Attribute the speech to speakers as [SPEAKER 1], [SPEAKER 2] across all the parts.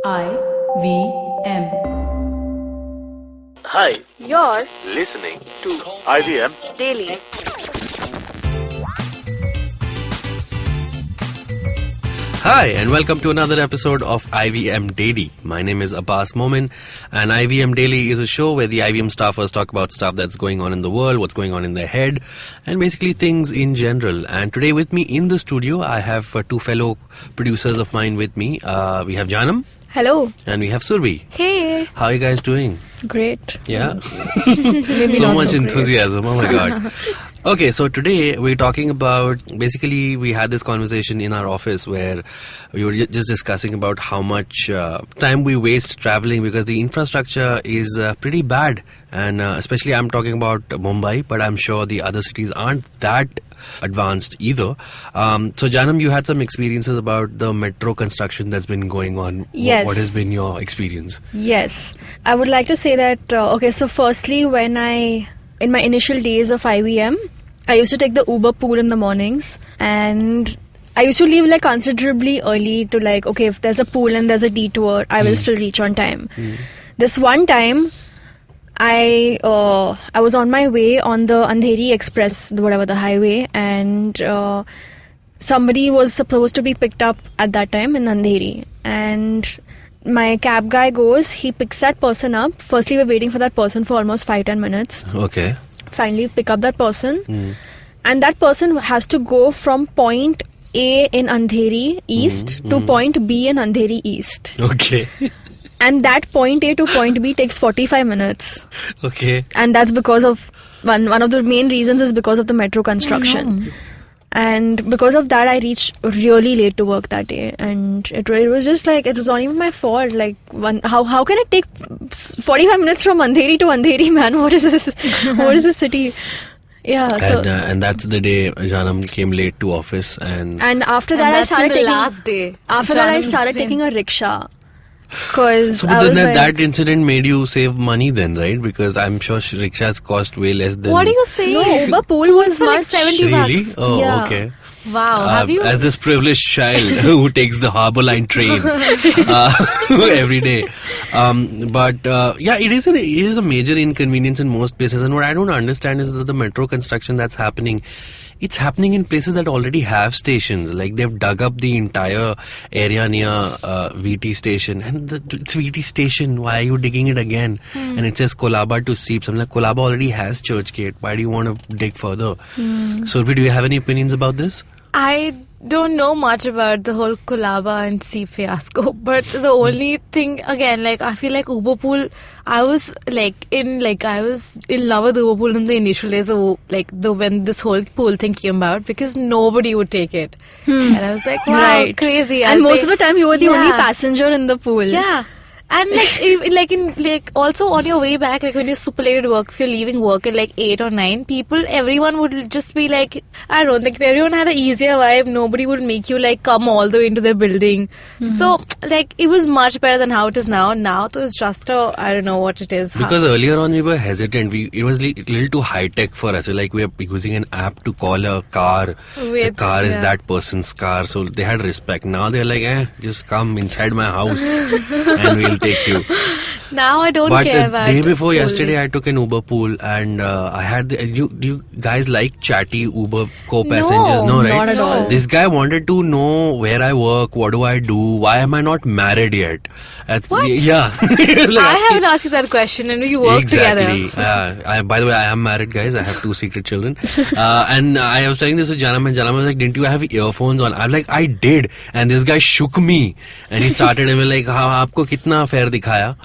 [SPEAKER 1] IVM.
[SPEAKER 2] Hi,
[SPEAKER 3] You're
[SPEAKER 2] listening to IVM
[SPEAKER 3] Daily.
[SPEAKER 4] Hi, and welcome to another episode of IVM Daily. My name is Abbas Momin, and IVM Daily is a show where the IVM staffers talk about stuff that's going on in the world, what's going on in their head, and basically things in general. And today with me in the studio, I have two fellow producers of mine with me. We have Jaanam.
[SPEAKER 5] Hello.
[SPEAKER 4] And we have Surbhi.
[SPEAKER 5] Hey.
[SPEAKER 4] How are you guys doing?
[SPEAKER 5] Great.
[SPEAKER 4] Yeah?
[SPEAKER 5] Maybe
[SPEAKER 4] So
[SPEAKER 5] not
[SPEAKER 4] much
[SPEAKER 5] so
[SPEAKER 4] enthusiasm. Oh my God. Okay, so today we're talking about, basically we had this conversation in our office where we were just discussing about how much time we waste traveling because the infrastructure is pretty bad. And especially I'm talking about Mumbai, but I'm sure the other cities aren't that advanced either. So Jaanam, you had some experiences about the metro construction that's been going on.
[SPEAKER 5] Yes.
[SPEAKER 4] What has been your experience?
[SPEAKER 5] Yes. I would like to say that, so firstly, in my initial days of IVM, I used to take the Uber pool in the mornings, and I used to leave considerably early to if there's a pool and there's a detour, I will still reach on time. This one time, I was on my way on the Andheri Express, whatever the highway, and somebody was supposed to be picked up at that time in Andheri, and my cab guy goes, he picks that person up. Firstly, we're waiting for that person for almost 5-10 minutes.
[SPEAKER 4] Okay.
[SPEAKER 5] Finally pick up that person, and that person has to go from point A in Andheri East to point B in Andheri East.
[SPEAKER 4] Okay.
[SPEAKER 5] And that point A to point B takes 45 minutes.
[SPEAKER 4] Okay.
[SPEAKER 5] And that's because of one of the main reasons is because of the metro construction. And because of that, I reached really late to work that day, and it was just it was not even my fault. How can it take 45 minutes from Andheri to Andheri, man? What is this? What is this city? Yeah.
[SPEAKER 4] And that's the day Jaanam came late to office, and
[SPEAKER 5] after that, I started taking
[SPEAKER 3] last day.
[SPEAKER 5] After that, I started taking a rickshaw. Because
[SPEAKER 4] so that incident made you save money then, right? Because I'm sure rickshaws cost way less than...
[SPEAKER 3] What are you saying?
[SPEAKER 5] No, Uber pool was
[SPEAKER 3] for
[SPEAKER 5] much...
[SPEAKER 3] 70
[SPEAKER 4] Really?
[SPEAKER 3] bucks.
[SPEAKER 4] Oh,
[SPEAKER 5] Yeah.
[SPEAKER 4] okay.
[SPEAKER 3] Wow. Have you?
[SPEAKER 4] As this privileged child who takes the Harbour Line train every day. It is a major inconvenience in most places. And what I don't understand is that the metro construction that's happening, it's happening in places that already have stations. Like they've dug up the entire area near VT station. And it's VT station. Why are you digging it again? And it says Kolaba to Seeps. I'm like, Kolaba already has Churchgate. Why do you want to dig further? Surbhi, do you have any opinions about this?
[SPEAKER 3] I don't know much about the whole Kolaba and sea fiasco, but the only thing, again, I feel like Uber pool, I was in love with Uber pool in the initial days of when this whole pool thing came about, because nobody would take it. And I was like, wow,
[SPEAKER 5] Right.
[SPEAKER 3] crazy.
[SPEAKER 5] And most of the time, you were the only passenger in the pool.
[SPEAKER 3] Yeah. And also on your way back, when you're super late at work, if you're leaving work at 8 or 9, everyone would just be I don't think if everyone had an easier vibe, nobody would make you come all the way into their building. So it was much better than how it is now. Now it's just I don't know what it is.
[SPEAKER 4] Because earlier on we were hesitant. It was a little too high tech for us. We are using an app to call a car. The car is that person's car. So they had respect. Now they're just come inside my house and we'll take you.
[SPEAKER 3] Now I don't care about
[SPEAKER 4] But the day before yesterday, I took an Uber pool, and I had do you guys like chatty Uber co-passengers? No, right?
[SPEAKER 5] Not at all.
[SPEAKER 4] This guy wanted to know where I work, what do I do, why am I not married yet?
[SPEAKER 3] What?
[SPEAKER 4] Yeah.
[SPEAKER 3] I haven't asked you that question, and we work
[SPEAKER 4] exactly.
[SPEAKER 3] together.
[SPEAKER 4] By the way, I am married, guys. I have 2 secret children. And I was telling this to Jaanam, and Jaanam was like, didn't you have earphones on? I'm like, I did. And this guy shook me. And he started, and we're like, aapko kitna fare dikhaya?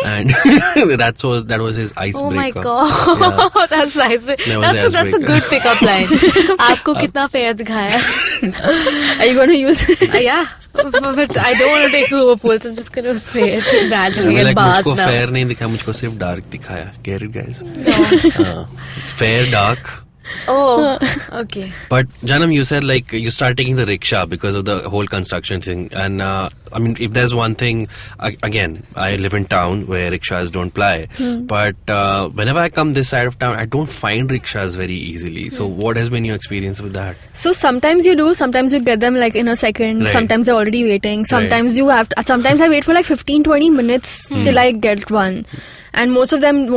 [SPEAKER 4] And that was his icebreaker.
[SPEAKER 3] Oh my God.
[SPEAKER 4] Yeah.
[SPEAKER 3] That's nice. That's a good pickup line. Aapko kitna fare dikhaya?
[SPEAKER 5] Are you going to use it?
[SPEAKER 3] Yeah. But I don't want to take Uber pools. I'm just going to say it randomly in bars
[SPEAKER 4] मुझको
[SPEAKER 3] now.
[SPEAKER 4] fair नहीं दिखा, मुझको सिर्फ dark दिखाया. Get it, guys?
[SPEAKER 3] No.
[SPEAKER 4] It's fair, dark.
[SPEAKER 3] Oh, okay.
[SPEAKER 4] But Jaanam, you said like you start taking the rickshaw because of the whole construction thing. And I mean, if there's one thing, again, I live in town where rickshaws don't ply. But whenever I come this side of town, I don't find rickshaws very easily. So what has been your experience with that?
[SPEAKER 5] So sometimes you do, sometimes you get them like in a second,
[SPEAKER 4] Right.
[SPEAKER 5] sometimes they're already waiting, sometimes you have to, sometimes I wait for like 15-20 minutes till I get one. And most of them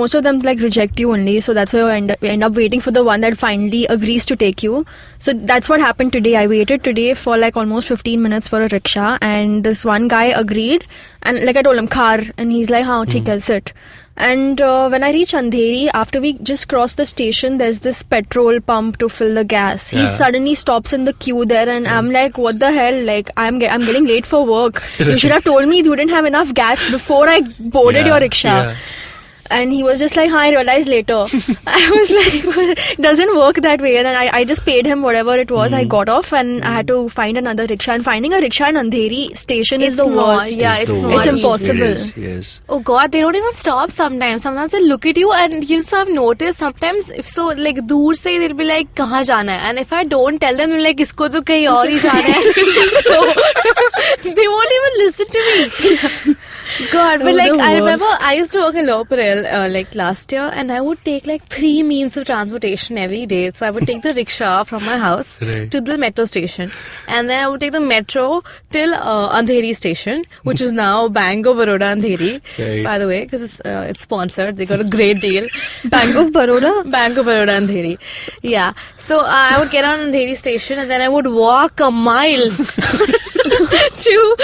[SPEAKER 5] like reject you only, so that's why you end up waiting for the one that finally agrees to take you. So that's what happened today. I waited today for like almost 15 minutes for a rickshaw, and this one guy agreed, and like I told him car, and he's like, "Haan, theek hai, sit." And when I reach Andheri, after we just cross the station, there's this petrol pump to fill the gas. He suddenly stops in the queue there, and I'm like, what the hell? Like, I'm getting late for work. You should have told me you didn't have enough gas before I boarded your rickshaw.
[SPEAKER 4] Yeah.
[SPEAKER 5] And he was just like, I realized later. I was like, it doesn't work that way. And then I just paid him whatever it was. I got off and I had to find another rickshaw. And finding a rickshaw in Andheri station is the worst.
[SPEAKER 3] Yeah, it's
[SPEAKER 4] the
[SPEAKER 3] not
[SPEAKER 4] worst.
[SPEAKER 5] It's impossible.
[SPEAKER 4] It is, yes.
[SPEAKER 3] Oh God, they don't even stop sometimes. Sometimes they look at you, and you know, I've noticed sometimes if so like दूर से they'll be like कहाँ जाना है, and if I don't tell them, they're like इसको तो कहीं और ही जाना है. So they won't even listen to me. God, but
[SPEAKER 5] Oh,
[SPEAKER 3] like
[SPEAKER 5] the
[SPEAKER 3] I remember
[SPEAKER 5] worst.
[SPEAKER 3] I used to work in Lower Parel like last year, and I would take like 3 means of transportation every day. So I would take the rickshaw from my house
[SPEAKER 4] Right.
[SPEAKER 3] to the metro station, and then I would take the metro till Andheri station, which is now Bank of Baroda Andheri,
[SPEAKER 4] Right.
[SPEAKER 3] by the way, because it's sponsored. They got a great deal.
[SPEAKER 5] Bank of Baroda?
[SPEAKER 3] Bank of Baroda Andheri. Yeah. So I would get on Andheri station, and then I would walk a mile to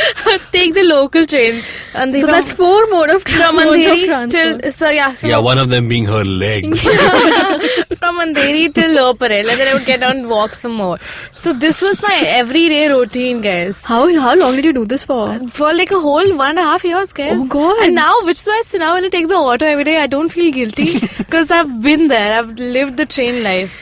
[SPEAKER 3] take the local train. And
[SPEAKER 5] So that's 4 mode of
[SPEAKER 3] from
[SPEAKER 5] modes of
[SPEAKER 3] Andheri
[SPEAKER 5] transport.
[SPEAKER 3] till so
[SPEAKER 4] Yeah, one of them being her legs.
[SPEAKER 3] from Andheri till Lower Parel, and then I would get down and walk some more. So this was my everyday routine, guys.
[SPEAKER 5] How long did you do this for?
[SPEAKER 3] For like a whole 1.5 years, guys.
[SPEAKER 5] Oh, God.
[SPEAKER 3] And now, which is why now when I take the auto every day, I don't feel guilty because I've been there. I've lived the train life.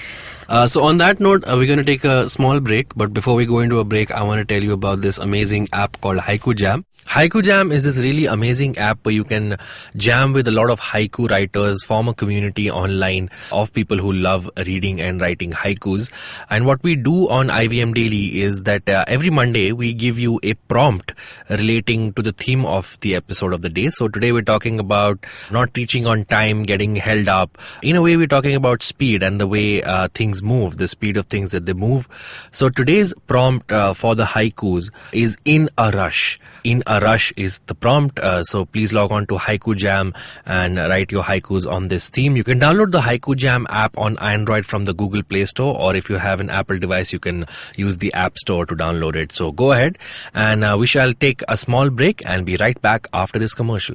[SPEAKER 4] So on that note, we're going to take a small break. But before we go into a break, I want to tell you about this amazing app called Haiku Jam. Haiku Jam is this really amazing app where you can jam with a lot of haiku writers, form a community online of people who love reading and writing haikus. And what we do on IVM Daily is that every Monday we give you a prompt relating to the theme of the episode of the day. So today we're talking about not reaching on time, getting held up. In a way, we're talking about speed and the way things move, the speed of things that they move. So today's prompt for the haikus is in a rush. In a rush is the prompt. So please log on to Haiku Jam and write your haikus on this theme. You can download the Haiku Jam app on Android from the Google Play Store, or if you have an Apple device, you can use the App Store to download it. So go ahead, and we shall take a small break and be right back after this commercial.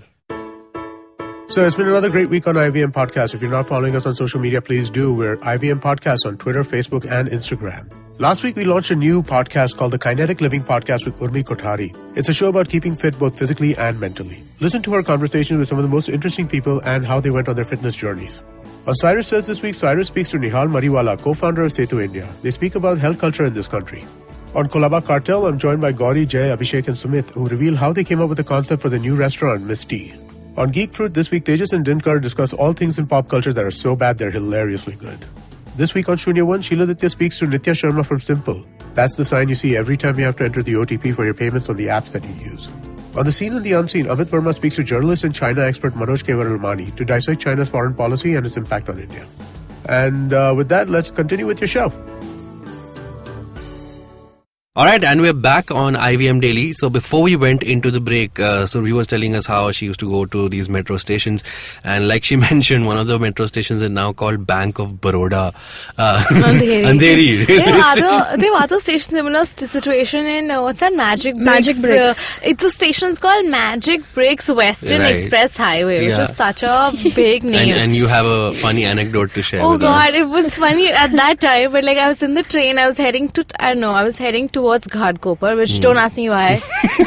[SPEAKER 1] So it's been another great week on IVM Podcast. If you're not following us on social media, please do. We're IVM Podcast on Twitter, Facebook, and Instagram. Last week, we launched a new podcast called the Kinetic Living Podcast with Urmi Kothari. It's a show about keeping fit both physically and mentally. Listen to our conversation with some of the most interesting people and how they went on their fitness journeys. On Cyrus Says this week, Cyrus speaks to Nihal Mariwala, co-founder of Setu India. They speak about health culture in this country. On Kolaba Cartel, I'm joined by Gauri, Jay, Abhishek, and Sumit, who reveal how they came up with the concept for the new restaurant, Miss T. On Geek Fruit this week, Tejas and Dinkar discuss all things in pop culture that are so bad they're hilariously good. This week on Shunya One, Sheila Ditya speaks to Nitya Sharma from Simple. That's the sign you see every time you have to enter the OTP for your payments on the apps that you use. On the Scene and the Unseen, Amit Verma speaks to journalist and China expert Manoj Kevaralmani to dissect China's foreign policy and its impact on India. And with that, let's continue with your show.
[SPEAKER 4] Alright, and we're back on IVM Daily. So before we went into the break, Surbhi was telling us how she used to go to these metro stations. And like she mentioned, one of the metro stations is now called Bank of Baroda. Andheri.
[SPEAKER 3] They have other stations, similar situation in, what's that, Magic Bricks?
[SPEAKER 5] Magic Bricks.
[SPEAKER 3] It's a station called Magic Bricks Western
[SPEAKER 4] Right.
[SPEAKER 3] Express Highway, which
[SPEAKER 4] Yeah.
[SPEAKER 3] is such a big name.
[SPEAKER 4] And you have a funny anecdote to share
[SPEAKER 3] Oh
[SPEAKER 4] with
[SPEAKER 3] God,
[SPEAKER 4] us.
[SPEAKER 3] it was funny at that time, but like I was in the train, I was heading towards Ghatkopar, which don't ask me why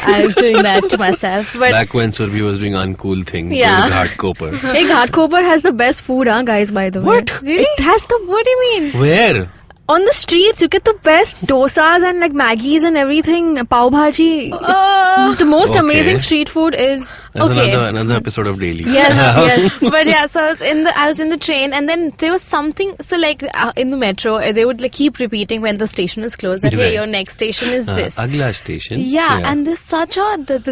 [SPEAKER 3] I was doing that to myself. But
[SPEAKER 4] Back when Surbhi was doing uncool thing,
[SPEAKER 3] Yeah.
[SPEAKER 4] Ghatkopar.
[SPEAKER 5] Hey, Ghatkopar has the best food, guys, by the way.
[SPEAKER 3] What? Really?
[SPEAKER 5] It has the...
[SPEAKER 3] what do you mean?
[SPEAKER 4] Where?
[SPEAKER 5] on the streets, you get the best dosas and like Maggies and everything. Pav bhaji. The most amazing street food is
[SPEAKER 4] That's
[SPEAKER 3] Okay.
[SPEAKER 4] another episode of Daily.
[SPEAKER 5] yes, yes.
[SPEAKER 3] But yeah, so I was in the train, and then there was something. So like in the metro, they would like keep repeating when the station is closed that hey,
[SPEAKER 4] Right.
[SPEAKER 3] your next station is this.
[SPEAKER 4] Agla station.
[SPEAKER 3] Yeah, and this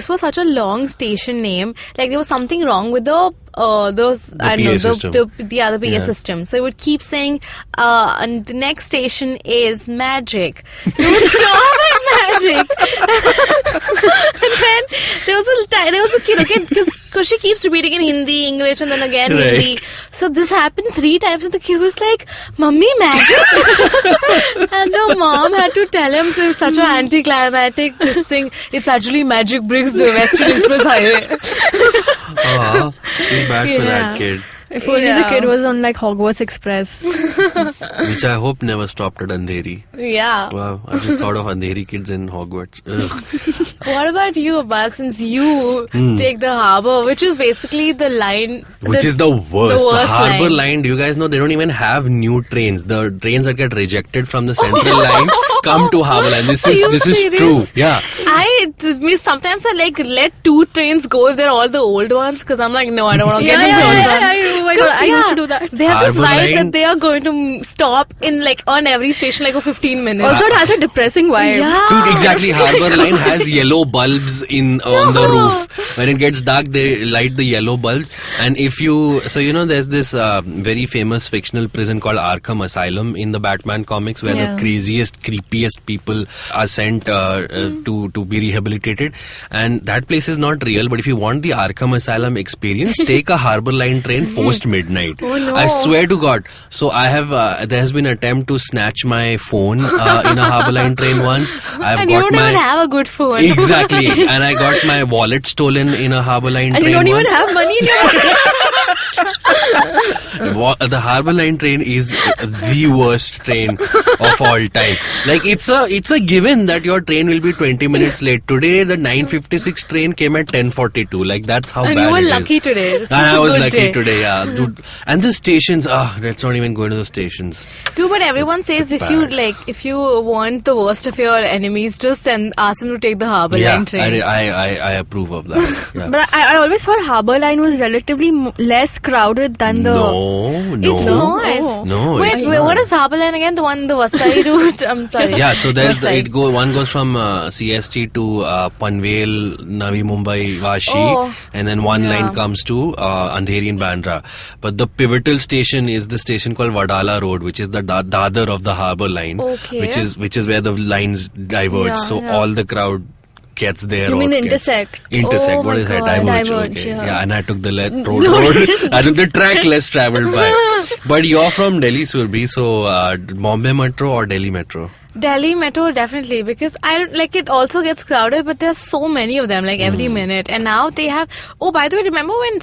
[SPEAKER 3] was such a long station name. Like there was something wrong with the those I don't
[SPEAKER 4] PA
[SPEAKER 3] know
[SPEAKER 4] system.
[SPEAKER 3] the other PA
[SPEAKER 4] Yeah.
[SPEAKER 3] system. So it would keep saying and the next station is Magic. It would stop at Magic. And then there was a kid, okay, because she keeps repeating in Hindi, English, and then again
[SPEAKER 4] Right.
[SPEAKER 3] Hindi. So this happened 3 times, and the kid was like, "Mummy, Magic." And the mom had to tell him it was such an anticlimactic this thing. It's actually Magic Bricks, the Western Express Highway.
[SPEAKER 4] Oh, feel bad for that kid.
[SPEAKER 5] If only the kid was on like Hogwarts Express.
[SPEAKER 4] Which I hope never stopped at Andheri.
[SPEAKER 3] Yeah.
[SPEAKER 4] Wow, I just thought of Andheri kids in Hogwarts. Ugh.
[SPEAKER 3] What about you, Abbas? Since you take the harbour, which is basically the line,
[SPEAKER 4] Which is the worst.
[SPEAKER 3] worst
[SPEAKER 4] Harbour
[SPEAKER 3] line.
[SPEAKER 4] line. Do you guys know they don't even have new trains? The trains that get rejected from the central line come to Harbour line. This
[SPEAKER 3] Are
[SPEAKER 4] is
[SPEAKER 3] you
[SPEAKER 4] true.
[SPEAKER 3] serious?
[SPEAKER 4] Yeah.
[SPEAKER 3] Sometimes I like let 2 trains go if they're all the old ones, because I'm like, no, I don't want to get
[SPEAKER 5] Yeah,
[SPEAKER 3] in
[SPEAKER 5] yeah,
[SPEAKER 3] those
[SPEAKER 5] yeah,
[SPEAKER 3] ones.
[SPEAKER 5] yeah, oh my God, I used to do that.
[SPEAKER 3] They have this
[SPEAKER 4] Harbour
[SPEAKER 3] vibe
[SPEAKER 4] line-
[SPEAKER 3] that they are going to stop in like on every station like for 15 minutes.
[SPEAKER 5] Also, it has a depressing vibe.
[SPEAKER 3] yeah.
[SPEAKER 4] Dude, exactly. Harbour line has yellow bulbs on the roof. When it gets dark, they light the yellow bulbs. And if you, there's this very famous fictional prison called Arkham Asylum in the Batman comics, where the craziest, creepiest people are sent to be rehabilitated. And that place is not real. But if you want the Arkham Asylum experience, take a Harbour line train post midnight.
[SPEAKER 3] Oh, no.
[SPEAKER 4] I swear to God. So I have. There has been an attempt to snatch my phone in a Harbour line train once. I've
[SPEAKER 3] And
[SPEAKER 4] got
[SPEAKER 3] you don't
[SPEAKER 4] my
[SPEAKER 3] even have a good phone.
[SPEAKER 4] Exactly. And I got my wallet stolen in a Harbour line
[SPEAKER 5] And
[SPEAKER 4] train
[SPEAKER 5] you don't even
[SPEAKER 4] once.
[SPEAKER 5] have money in your
[SPEAKER 4] The Harbour line train is the worst train of all time. Like it's a given that your train will be 20 minutes late. Today the 9:56 train came at 10:42. Like that's how
[SPEAKER 3] And
[SPEAKER 4] bad
[SPEAKER 3] you were
[SPEAKER 4] it is.
[SPEAKER 3] lucky today. This
[SPEAKER 4] And
[SPEAKER 3] was
[SPEAKER 4] I
[SPEAKER 3] a
[SPEAKER 4] was
[SPEAKER 3] good
[SPEAKER 4] lucky
[SPEAKER 3] day.
[SPEAKER 4] today, yeah. Dude. And the stations, let's not even go into the stations.
[SPEAKER 3] Dude, but everyone says if you want the worst of your enemies, just ask them to take the Harbour
[SPEAKER 4] Yeah,
[SPEAKER 3] line train.
[SPEAKER 4] I approve of that. Yeah.
[SPEAKER 5] But I always thought Harbour Line was relatively less crowded than the...
[SPEAKER 4] No.
[SPEAKER 3] It's not.
[SPEAKER 4] No,
[SPEAKER 3] Wait,
[SPEAKER 4] it's
[SPEAKER 3] wait,
[SPEAKER 4] not.
[SPEAKER 3] what is Harbour line again? The one, the Vasai route? I'm sorry.
[SPEAKER 4] Yeah, so there's
[SPEAKER 3] Vasai.
[SPEAKER 4] one goes from CST to Panvel, Navi Mumbai, Vashi,
[SPEAKER 3] Oh,
[SPEAKER 4] and then one line comes to Andheri and Bandra. But the pivotal station is the station called Wadala Road, which is the Dadar of the Harbour line,
[SPEAKER 3] Okay.
[SPEAKER 4] which is where the lines diverge.
[SPEAKER 3] Yeah,
[SPEAKER 4] so
[SPEAKER 3] yeah.
[SPEAKER 4] all the crowd gets there.
[SPEAKER 5] You mean
[SPEAKER 4] or gets-
[SPEAKER 5] intersect?
[SPEAKER 4] Intersect.
[SPEAKER 3] Oh
[SPEAKER 4] what
[SPEAKER 3] my
[SPEAKER 4] is that?
[SPEAKER 3] God.
[SPEAKER 4] Diverge.
[SPEAKER 5] Diverge,
[SPEAKER 4] Okay.
[SPEAKER 5] yeah.
[SPEAKER 4] And I took the road. I took the track less travelled by. But you're from Delhi, Surbhi, so Bombay Metro or Delhi Metro?
[SPEAKER 3] Delhi Metro, definitely, because I don't like it. Also gets crowded, but there's so many of them, like every minute. And now they have. Oh, by the way, remember when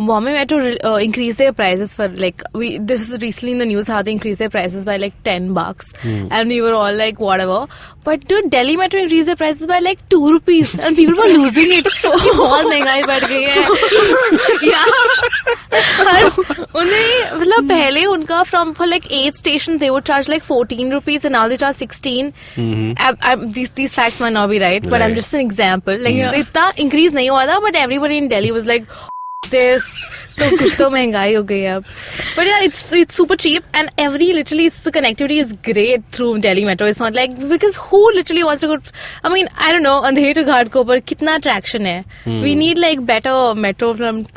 [SPEAKER 3] Bombay Metro increased their prices for this is recently in the news how they increased their prices by like $10, and we were all like whatever. But dude, Delhi Metro increased their prices by like ₹2, and people were losing it. कि बहुत महंगाई बढ़ गई है. उन्हें मतलब पहले उनका for like 8 stations they would charge like ₹14 and now they charge 16. These facts might not be right, but I'm
[SPEAKER 4] Right.
[SPEAKER 3] just an example. Like इतना increase नहीं हुआ था, but everybody in Delhi was like, this तो कुछ तो महंगाई हो गई है अब. But yeah, it's super cheap, and literally the connectivity is great through Delhi Metro. It's not like, because who literally wants to go? I mean, I don't know, Andheri to Ghatkopar कितना traction है? We need like better metro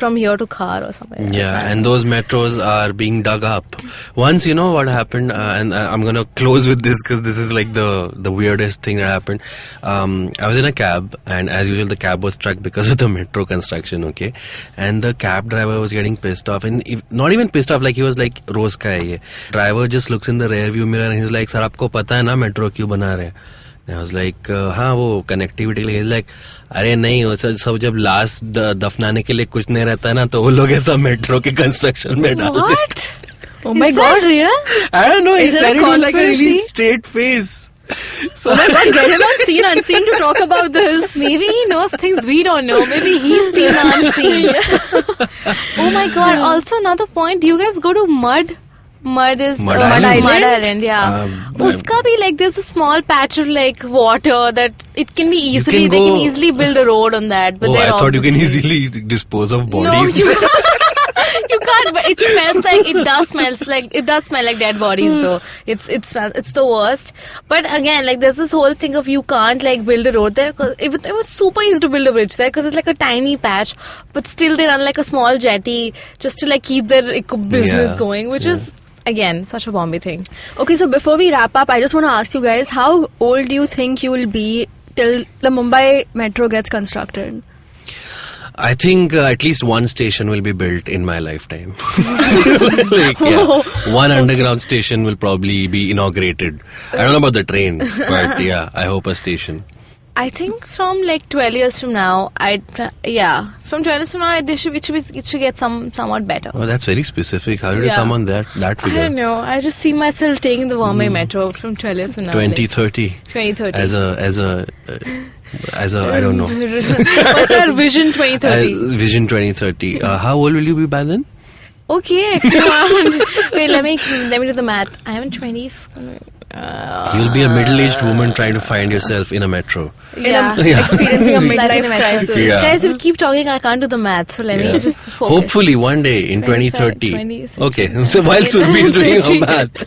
[SPEAKER 3] from here to Khar or something.
[SPEAKER 4] Yeah, and those metros are being dug up. Once, you know what happened, and I'm gonna close with this because this is like the weirdest thing that happened. I was in a cab, and as usual, the cab was struck because of the metro construction. Okay, and the cab driver was getting pissed off, and not even pissed off, like he was like, "Roz ka hai ye?" Driver just looks in the rear view mirror and he's like, "Sir, आपको पता है ना metro क्यों बना रहे हैं?" I was like, हाँ वो connectivity के लिए. He's like, अरे नहीं वो सब जब लाश दफनाने के लिए कुछ नहीं रहता है ना तो वो लोग ऐसा मेट्रो के कंस्ट्रक्शन में डालते हैं.
[SPEAKER 3] What?
[SPEAKER 5] Oh my
[SPEAKER 3] Is
[SPEAKER 5] God.
[SPEAKER 3] that real?
[SPEAKER 4] I don't know. He
[SPEAKER 5] Is it
[SPEAKER 4] said
[SPEAKER 5] a
[SPEAKER 4] it with like a really
[SPEAKER 5] conspiracy?
[SPEAKER 4] straight face. So
[SPEAKER 5] Oh my God, get him on Seen Unseen to talk about this.
[SPEAKER 3] Maybe he knows things we don't know. Maybe he's seen the unseen. Oh my God. Also, another point. Do you guys go to mud? Mud is
[SPEAKER 4] Mud
[SPEAKER 3] Mud
[SPEAKER 4] Island?
[SPEAKER 3] Island, yeah. Uska bhi, like, there's a small patch of like water that it can be easily, they can easily build a road on that. But
[SPEAKER 4] Oh,
[SPEAKER 3] they're
[SPEAKER 4] I thought you can
[SPEAKER 3] obviously-
[SPEAKER 4] easily dispose of
[SPEAKER 3] No,
[SPEAKER 4] bodies.
[SPEAKER 3] you can't. But it smells like it does smell like dead bodies though. It's the worst. But again, like there's this whole thing of you can't like build a road there because it was super easy to build a bridge there because it's like a tiny patch. But still, they run like a small jetty just to like keep their business going, which is. Again, such a Bombay thing.
[SPEAKER 5] Okay, so before we wrap up, I just want to ask you guys, how old do you think you will be till the Mumbai metro gets constructed?
[SPEAKER 4] I think at least one station will be built in my lifetime. One underground station will probably be inaugurated. I don't know about the train, but yeah, I hope a station.
[SPEAKER 3] I think from like 12 years from now, from 12 years from now, it should get somewhat better.
[SPEAKER 4] Oh, that's very specific. How did you come on that figure?
[SPEAKER 3] I don't know. I just see myself taking the Bombay metro from 12 years from now.
[SPEAKER 4] 2030.
[SPEAKER 3] 2030.
[SPEAKER 4] As a I don't know.
[SPEAKER 3] What's our vision 2030?
[SPEAKER 4] Vision 2030. How old will you be by then?
[SPEAKER 3] Okay, if you want. Wait, let me do the math. I am 20.
[SPEAKER 4] You'll be a middle-aged woman trying to find yourself in a metro.
[SPEAKER 5] Experiencing a midlife crisis.
[SPEAKER 4] Yeah.
[SPEAKER 3] Guys, if you keep talking, I can't do the math. So let me just focus.
[SPEAKER 4] Hopefully one day in 2030.
[SPEAKER 3] 20,
[SPEAKER 4] Okay, so while Surbhi is doing her math,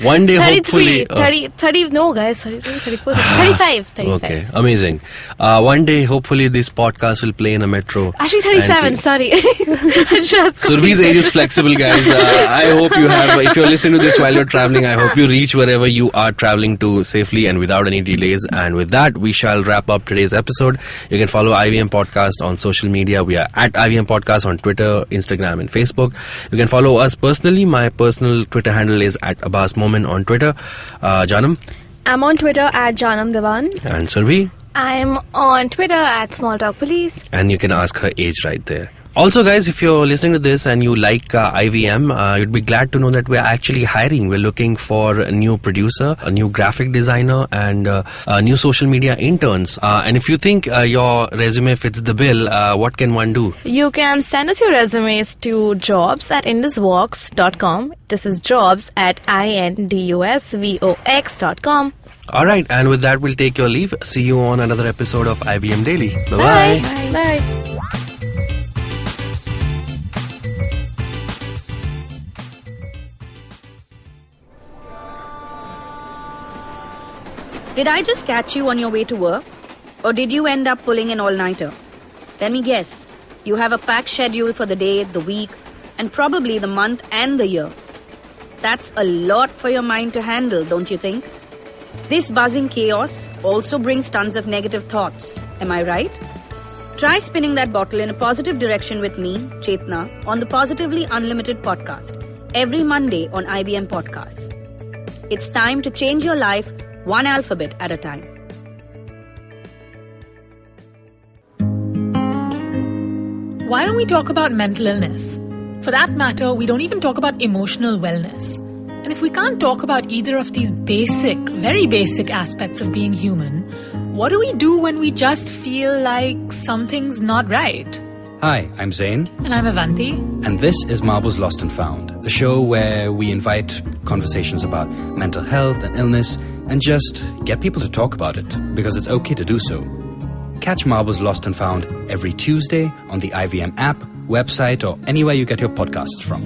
[SPEAKER 4] one day
[SPEAKER 3] 33,
[SPEAKER 4] hopefully...
[SPEAKER 3] 30, no guys, 33, 34, 35.
[SPEAKER 4] Okay, amazing. One day hopefully this podcast will play in a metro.
[SPEAKER 3] Actually 37, sorry.
[SPEAKER 4] Surbhi's age is flexible, guys. I hope you have, if you're listening to this while you're traveling, I hope you reach wherever you are traveling to safely and without any delays. And with that, we shall wrap up today's episode. You can follow IVM Podcast on social media. We are at IVM Podcast on Twitter, Instagram and Facebook. You can follow us personally. My personal Twitter handle is at Abbas Momin on Twitter. Jaanam?
[SPEAKER 5] I'm on Twitter at Jaanam Devan.
[SPEAKER 4] And Surbhi?
[SPEAKER 3] I'm on Twitter at Small Talk Police.
[SPEAKER 4] And you can ask her age right there. Also, guys, if you're listening to this and you like IVM, you'd be glad to know that we're actually hiring. We're looking for a new producer, a new graphic designer, and new social media interns. And if you think your resume fits the bill, what can one do?
[SPEAKER 3] You can send us your resumes to jobs@indusvox.com. This is jobs@indusvox.com.
[SPEAKER 4] All right, and with that, we'll take your leave. See you on another episode of IVM Daily. Bye-bye.
[SPEAKER 3] Bye. Bye.
[SPEAKER 6] Did I just catch you on your way to work? Or did you end up pulling an all-nighter? Let me guess. You have a packed schedule for the day, the week, and probably the month and the year. That's a lot for your mind to handle, don't you think? This buzzing chaos also brings tons of negative thoughts. Am I right? Try spinning that bottle in a positive direction with me, Chetna, on the Positively Unlimited podcast, every Monday on IVM Podcasts. It's time to change your life one alphabet at a time.
[SPEAKER 7] Why don't we talk about mental illness? For that matter, we don't even talk about emotional wellness. And if we can't talk about either of these basic, very basic aspects of being human, what do we do when we just feel like something's not right?
[SPEAKER 8] Hi, I'm Zain.
[SPEAKER 7] And I'm Avanti.
[SPEAKER 8] And this is Marbles Lost and Found, the show where we invite conversations about mental health and illness and just get people to talk about it, because it's okay to do so. Catch Marbles Lost and Found every Tuesday on the IVM app, website, or anywhere you get your podcasts from.